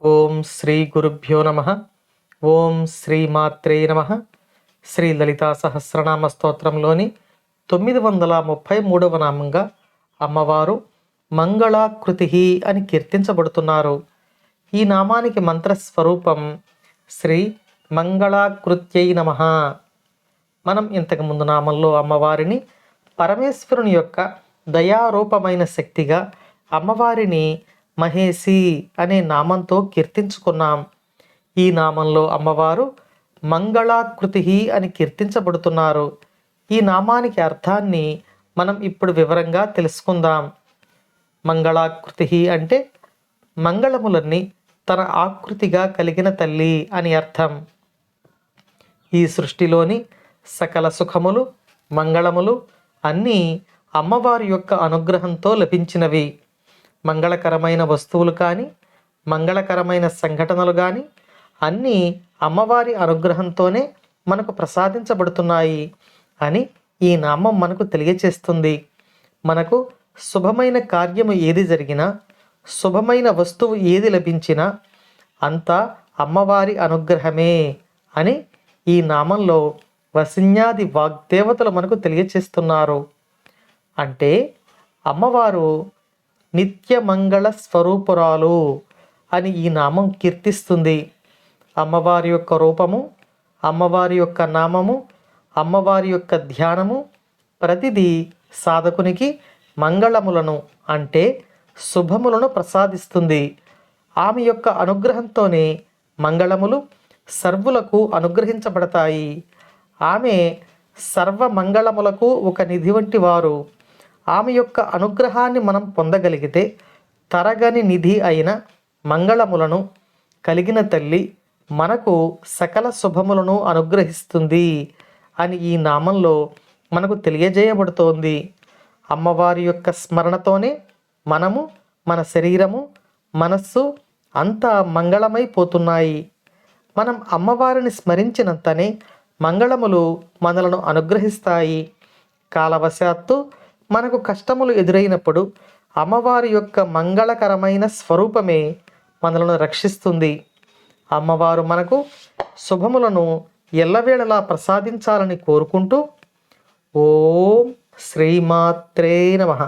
ఓం శ్రీ గురుభ్యో నమ. ఓం శ్రీ మాత్రే నమ. శ్రీ లలితా సహస్రనామ స్తోత్రంలోని 933వ నామంగా అమ్మవారు మంగళాకృతి అని కీర్తించబడుతున్నారు. ఈ నామానికి మంత్రస్వరూపం శ్రీ మంగళాకృత్యై నమ. మనం ఇంతకుముందు నామంలో అమ్మవారిని పరమేశ్వరుని యొక్క దయారూపమైన శక్తిగా, అమ్మవారిని మహేసి అనే నామంతో కీర్తించుకున్నాం. ఈ నామంలో అమ్మవారు మంగళాకృతి అని కీర్తించబడుతున్నారు. ఈ నామానికి అర్థాన్ని మనం ఇప్పుడు వివరంగా తెలుసుకుందాం. మంగళాకృతి అంటే మంగళములన్నీ తన ఆకృతిగా కలిగిన తల్లి అని అర్థం. ఈ సృష్టిలోని సకల సుఖములు, మంగళములు అన్నీ అమ్మవారి యొక్క అనుగ్రహంతో లభించినవి. మంగళకరమైన వస్తువులు కానీ, మంగళకరమైన సంఘటనలు కానీ అన్నీ అమ్మవారి అనుగ్రహంతోనే మనకు ప్రసాదించబడుతున్నాయి అని ఈ నామం మనకు తెలియచేస్తుంది. మనకు శుభమైన కార్యము ఏది జరిగినా, శుభమైన వస్తువు ఏది లభించినా అంతా అమ్మవారి అనుగ్రహమే అని ఈ నామంలో వసిన్యాది వాగ్దేవతలు మనకు తెలియచేస్తున్నారు. అంటే అమ్మవారు నిత్యమంగళ స్వరూపురాలు అని ఈ నామం కీర్తిస్తుంది. అమ్మవారి యొక్క రూపము, అమ్మవారి యొక్క నామము, అమ్మవారి యొక్క ధ్యానము ప్రతిదీ సాధకునికి మంగళములను అంటే శుభములను ప్రసాదిస్తుంది. ఆమె యొక్క అనుగ్రహంతోనే మంగళములు సర్వులకు అనుగ్రహించబడతాయి. ఆమె సర్వమంగళములకు ఒక నిధి వంటి వారు. ఆమె యొక్క అనుగ్రహాన్ని మనం పొందగలిగితే తరగని నిధి అయిన మంగళములను కలిగిన తల్లి మనకు సకల శుభములను అనుగ్రహిస్తుంది అని ఈ నామంలో మనకు తెలియజేయబడుతోంది. అమ్మవారి యొక్క స్మరణతోనే మనము, మన శరీరము, మనస్సు అంతా మంగళమైపోతున్నాయి. మనం అమ్మవారిని స్మరించినంతనే మంగళములు మనలను అనుగ్రహిస్తాయి. కాలవశాత్తు మనకు కష్టములు ఎదురైనప్పుడు అమ్మవారి యొక్క మంగళకరమైన స్వరూపమే మనలను రక్షిస్తుంది. అమ్మవారు మనకు శుభములను ఎల్లవేళలా ప్రసాదించాలని కోరుకుంటూ ఓం శ్రీమాత్రే నమః.